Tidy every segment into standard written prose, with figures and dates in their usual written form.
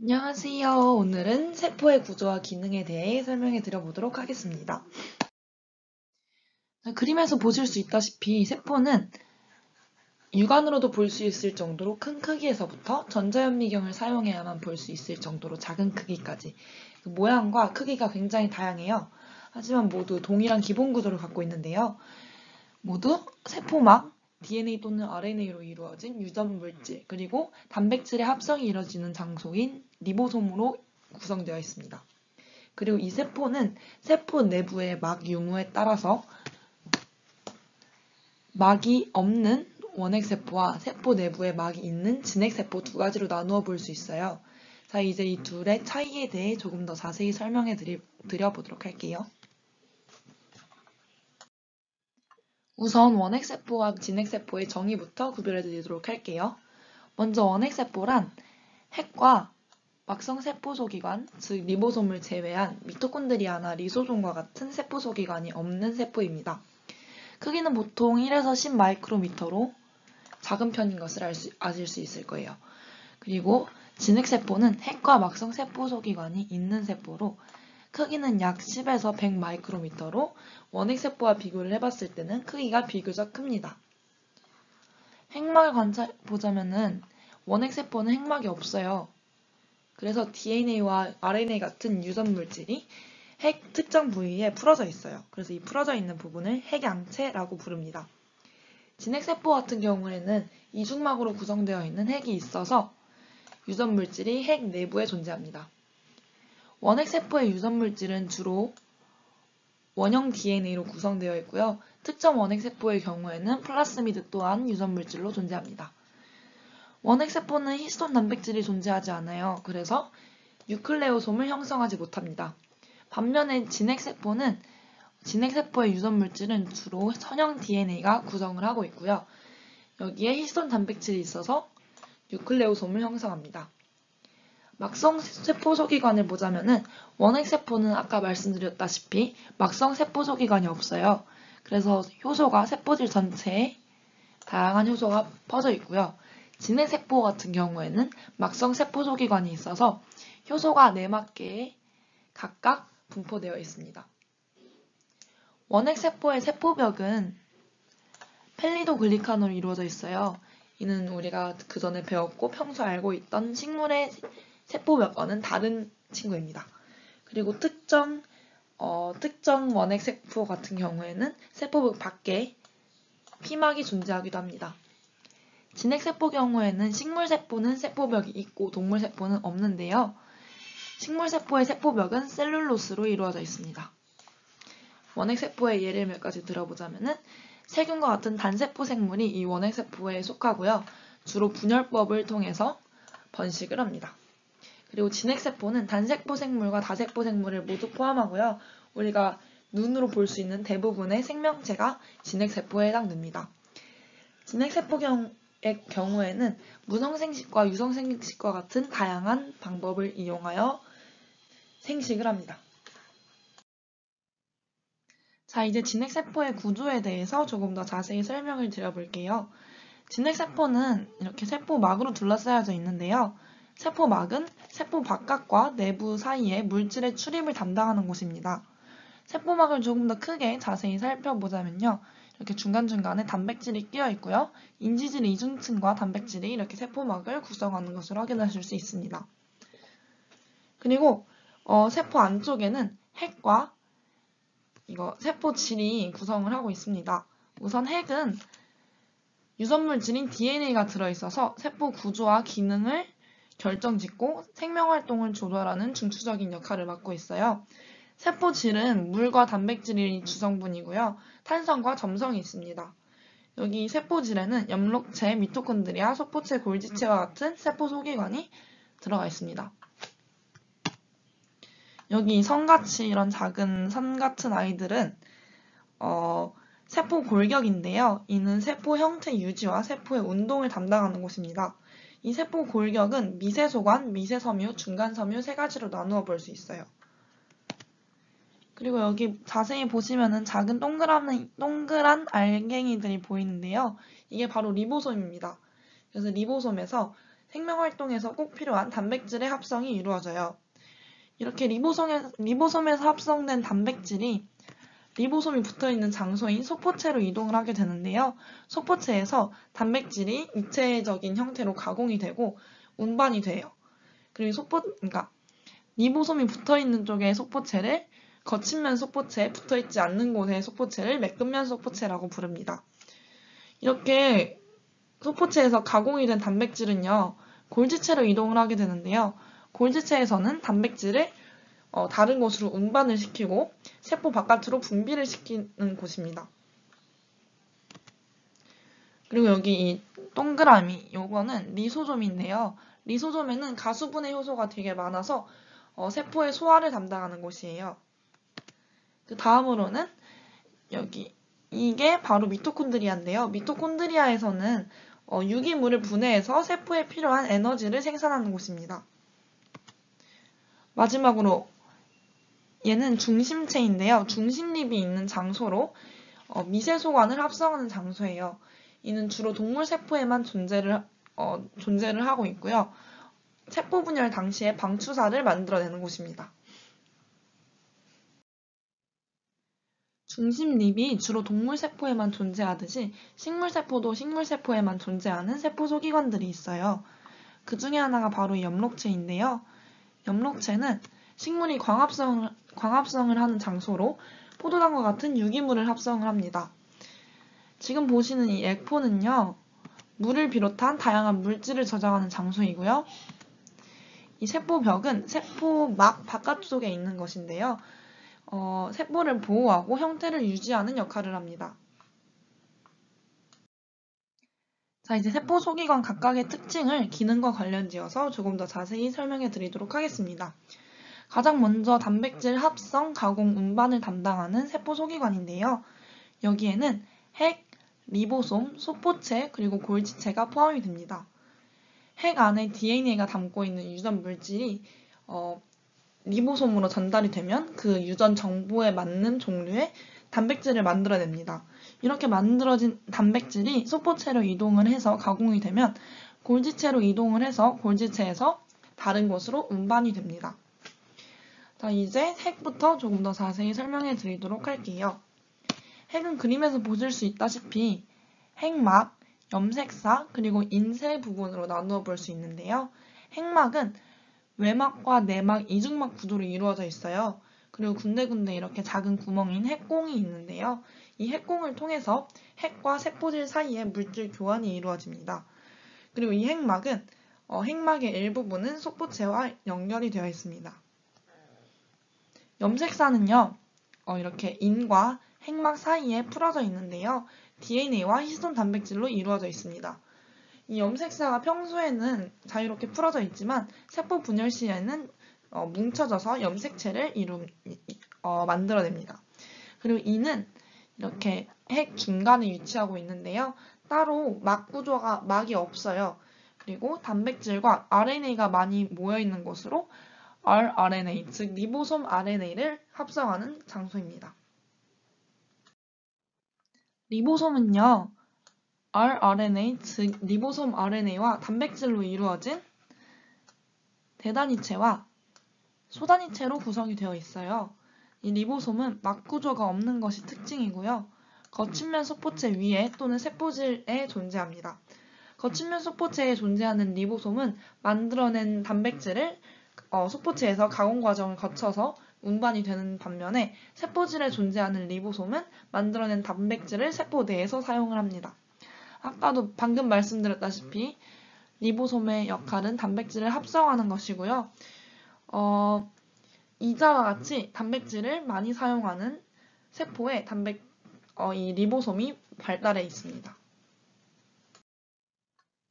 안녕하세요. 오늘은 세포의 구조와 기능에 대해 설명해 드려보도록 하겠습니다. 그림에서 보실 수 있다시피 세포는 육안으로도 볼 수 있을 정도로 큰 크기에서부터 전자현미경을 사용해야만 볼 수 있을 정도로 작은 크기까지 모양과 크기가 굉장히 다양해요. 하지만 모두 동일한 기본 구조를 갖고 있는데요. 모두 세포막, DNA 또는 RNA로 이루어진 유전 물질, 그리고 단백질의 합성이 이루어지는 장소인 리보솜으로 구성되어 있습니다. 그리고 이 세포는 세포 내부의 막 유무에 따라서 막이 없는 원핵세포와 세포 내부에 막이 있는 진핵세포 두 가지로 나누어 볼 수 있어요. 자, 이제 이 둘의 차이에 대해 조금 더 자세히 설명해 드려보도록 할게요. 우선 원핵세포와 진핵세포의 정의부터 구별해 드리도록 할게요. 먼저 원핵세포란 핵과 막성세포소기관, 즉 리보솜을 제외한 미토콘드리아나 리소솜과 같은 세포소기관이 없는 세포입니다. 크기는 보통 1에서 10마이크로미터로 작은 편인 것을 아실 수 있을 거예요. 그리고 진핵세포는 핵과 막성세포소기관이 있는 세포로 크기는 약 10에서 100마이크로미터로 원핵세포와 비교를 해봤을 때는 크기가 비교적 큽니다. 핵막을 보자면은 원핵세포는 핵막이 없어요. 그래서 DNA와 RNA 같은 유전 물질이 핵 특정 부위에 풀어져 있어요. 그래서 이 풀어져 있는 부분을 핵양체라고 부릅니다. 진핵세포 같은 경우에는 이중막으로 구성되어 있는 핵이 있어서 유전 물질이 핵 내부에 존재합니다. 원핵세포의 유전 물질은 주로 원형 DNA로 구성되어 있고요. 특정 원핵세포의 경우에는 플라스미드 또한 유전 물질로 존재합니다. 원핵세포는 히스톤 단백질이 존재하지 않아요. 그래서 뉴클레오솜을 형성하지 못합니다. 반면에 진핵세포의 유전 물질은 주로 선형 DNA가 구성을 하고 있고요. 여기에 히스톤 단백질이 있어서 뉴클레오솜을 형성합니다. 막성세포소기관을 보자면은 원핵세포는 아까 말씀드렸다시피 막성세포소기관이 없어요. 그래서 효소가 세포질 전체에 다양한 효소가 퍼져 있고요. 진핵세포 같은 경우에는 막성세포소기관이 있어서 효소가 4막개에 각각 분포되어 있습니다. 원핵세포의 세포벽은 펠리도글리칸으로 이루어져 있어요. 이는 우리가 그 전에 배웠고 평소 알고 있던 식물의 세포벽과는 다른 친구입니다. 그리고 특정 원핵세포 같은 경우에는 세포벽 밖에 피막이 존재하기도 합니다. 진핵세포 경우에는 식물세포는 세포벽이 있고 동물세포는 없는데요. 식물세포의 세포벽은 셀룰로스로 이루어져 있습니다. 원핵세포의 예를 몇 가지 들어보자면은 세균과 같은 단세포 생물이 이 원핵세포에 속하고요. 주로 분열법을 통해서 번식을 합니다. 그리고 진핵세포는 단세포 생물과 다세포 생물을 모두 포함하고요. 우리가 눈으로 볼 수 있는 대부분의 생명체가 진핵세포에 해당됩니다. 진핵세포의 경우에는 무성생식과 유성생식과 같은 다양한 방법을 이용하여 생식을 합니다. 자, 이제 진핵세포의 구조에 대해서 조금 더 자세히 설명을 드려볼게요. 진핵세포는 이렇게 세포막으로 둘러싸여져 있는데요. 세포막은 세포 바깥과 내부 사이에 물질의 출입을 담당하는 곳입니다. 세포막을 조금 더 크게 자세히 살펴보자면요. 이렇게 중간중간에 단백질이 끼어 있고요. 인지질 이중층과 단백질이 이렇게 세포막을 구성하는 것을 확인하실 수 있습니다. 그리고 세포 안쪽에는 핵과 세포질이 구성을 하고 있습니다. 우선 핵은 유전물질인 DNA가 들어있어서 세포 구조와 기능을 결정짓고 생명활동을 조절하는 중추적인 역할을 맡고 있어요. 세포질은 물과 단백질이 주성분이고요. 탄성과 점성이 있습니다. 여기 세포질에는 엽록체, 미토콘드리아, 소포체, 골지체와 같은 세포 소기관이 들어가 있습니다. 여기 성같이 이런 작은 선 같은 아이들은 세포 골격인데요. 이는 세포 형태 유지와 세포의 운동을 담당하는 곳입니다. 이 세포 골격은 미세소관, 미세섬유, 중간섬유 세 가지로 나누어 볼 수 있어요. 그리고 여기 자세히 보시면은 작은 동그란 알갱이들이 보이는데요. 이게 바로 리보솜입니다. 그래서 리보솜에서 생명활동에서 꼭 필요한 단백질의 합성이 이루어져요. 이렇게 리보솜에서 합성된 단백질이 리보솜이 붙어있는 장소인 소포체로 이동을 하게 되는데요. 소포체에서 단백질이 입체적인 형태로 가공이 되고 운반이 돼요. 그리고 그러니까 리보솜이 붙어있는 쪽의 소포체를 거친면 소포체, 붙어있지 않는 곳의 소포체를 매끈면 소포체라고 부릅니다. 이렇게 소포체에서 가공이 된 단백질은요, 골지체로 이동을 하게 되는데요. 골지체에서는 단백질을 다른 곳으로 운반을 시키고 세포 바깥으로 분비를 시키는 곳입니다. 그리고 여기 이 동그라미, 요거는 리소솜인데요. 리소솜에는 가수분해 효소가 되게 많아서 세포의 소화를 담당하는 곳이에요. 그 다음으로는 여기 이게 바로 미토콘드리아인데요. 미토콘드리아에서는 유기물을 분해해서 세포에 필요한 에너지를 생산하는 곳입니다. 마지막으로 얘는 중심체인데요. 중심립이 있는 장소로 미세소관을 합성하는 장소예요. 이는 주로 동물 세포에만 존재를 하고 있고요. 세포 분열 당시에 방추사를 만들어내는 곳입니다. 중심립이 주로 동물 세포에만 존재하듯이 식물 세포도 식물 세포에만 존재하는 세포 소기관들이 있어요. 그 중에 하나가 바로 이 엽록체인데요. 엽록체는 식물이 광합성을 하는 장소로 포도당과 같은 유기물을 합성을 합니다. 지금 보시는 이 액포는요, 물을 비롯한 다양한 물질을 저장하는 장소이고요. 이 세포벽은 세포막 바깥쪽에 있는 것인데요. 세포를 보호하고 형태를 유지하는 역할을 합니다. 자, 이제 세포 소기관 각각의 특징을 기능과 관련지어서 조금 더 자세히 설명해 드리도록 하겠습니다. 가장 먼저 단백질 합성, 가공, 운반을 담당하는 세포 소기관인데요. 여기에는 핵, 리보솜, 소포체, 그리고 골지체가 포함이 됩니다. 핵 안에 DNA가 담고 있는 유전 물질이 리보솜으로 전달이 되면 그 유전 정보에 맞는 종류의 단백질을 만들어냅니다. 이렇게 만들어진 단백질이 소포체로 이동을 해서 가공이 되면 골지체로 이동을 해서 골지체에서 다른 곳으로 운반이 됩니다. 자, 이제 핵부터 조금 더 자세히 설명해 드리도록 할게요. 핵은 그림에서 보실 수 있다시피 핵막, 염색사, 그리고 인쇄 부분으로 나누어 볼 수 있는데요. 핵막은 외막과 내막, 이중막 구조로 이루어져 있어요. 그리고 군데군데 이렇게 작은 구멍인 핵공이 있는데요. 이 핵공을 통해서 핵과 세포질 사이에 물질 교환이 이루어집니다. 그리고 이 핵막은 핵막의 일부분은 소포체와 연결이 되어 있습니다. 염색사는요, 이렇게 인과 핵막 사이에 풀어져 있는데요. DNA와 히스톤 단백질로 이루어져 있습니다. 이 염색사가 평소에는 자유롭게 풀어져 있지만 세포 분열 시에는 뭉쳐져서 염색체를 만들어냅니다. 그리고 이는 이렇게 핵 중간에 위치하고 있는데요. 따로 막이 없어요. 그리고 단백질과 RNA가 많이 모여있는 곳으로 rRNA, 즉 리보솜 RNA를 합성하는 장소입니다. 리보솜은요, rRNA, 즉 리보솜 RNA와 단백질로 이루어진 대단위체와 소단위체로 구성이 되어 있어요. 이 리보솜은 막 구조가 없는 것이 특징이고요. 거친면 소포체 위에 또는 세포질에 존재합니다. 거친면 소포체에 존재하는 리보솜은 만들어낸 단백질을 소포체에서 가공 과정을 거쳐서 운반이 되는 반면에 세포질에 존재하는 리보솜은 만들어낸 단백질을 세포 내에서 사용을 합니다. 아까도 방금 말씀드렸다시피 리보솜의 역할은 단백질을 합성하는 것이고요. 이자와 같이 단백질을 많이 사용하는 세포에 이 리보솜이 발달해 있습니다.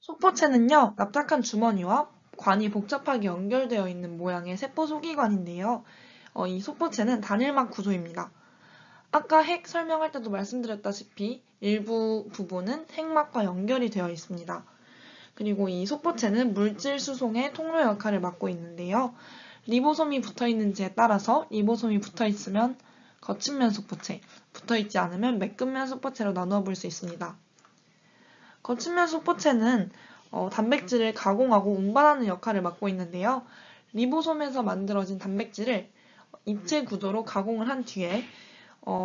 소포체는요, 납작한 주머니와 관이 복잡하게 연결되어 있는 모양의 세포 소기관인데요. 이 소포체는 단일막 구조입니다. 아까 핵 설명할 때도 말씀드렸다시피 일부 부분은 핵막과 연결이 되어 있습니다. 그리고 이 소포체는 물질 수송의 통로 역할을 맡고 있는데요. 리보솜이 붙어있는지에 따라서 리보솜이 붙어있으면 거친면 소포체, 붙어있지 않으면 매끈면 소포체로 나누어 볼 수 있습니다. 거친면 소포체는 단백질을 가공하고 운반하는 역할을 맡고 있는데요. 리보솜에서 만들어진 단백질을 입체 구조로 가공을 한 뒤에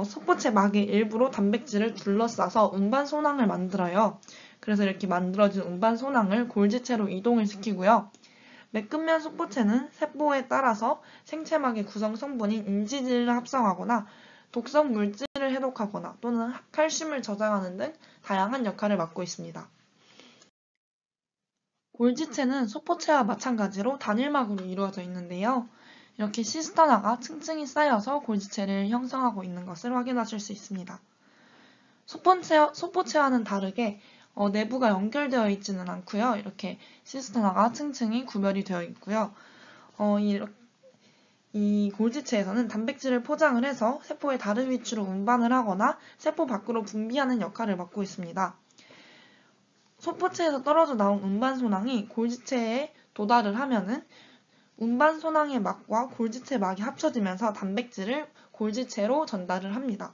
소포체 막의 일부로 단백질을 둘러싸서 운반 소낭을 만들어요. 그래서 이렇게 만들어진 운반 소낭을 골지체로 이동을 시키고요. 매끈면 소포체는 세포에 따라서 생체막의 구성 성분인 인지질을 합성하거나 독성 물질을 해독하거나 또는 칼슘을 저장하는 등 다양한 역할을 맡고 있습니다. 골지체는 소포체와 마찬가지로 단일막으로 이루어져 있는데요. 이렇게 시스터나가 층층이 쌓여서 골지체를 형성하고 있는 것을 확인하실 수 있습니다. 소포체와는 다르게 내부가 연결되어 있지는 않고요. 이렇게 시스터나가 층층이 구별이 되어 있고요. 이 골지체에서는 단백질을 포장을 해서 세포의 다른 위치로 운반을 하거나 세포 밖으로 분비하는 역할을 맡고 있습니다. 소포체에서 떨어져 나온 운반소낭이 골지체에 도달을 하면은 운반소낭의 막과 골지체 막이 합쳐지면서 단백질을 골지체로 전달을 합니다.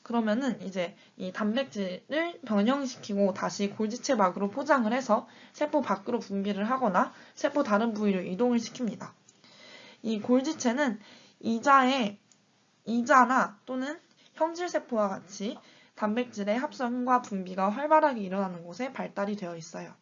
그러면은 이제 이 단백질을 변형시키고 다시 골지체 막으로 포장을 해서 세포 밖으로 분비를 하거나 세포 다른 부위로 이동을 시킵니다. 이 골지체는 이자나 또는 형질세포와 같이 단백질의 합성과 분비가 활발하게 일어나는 곳에 발달이 되어 있어요.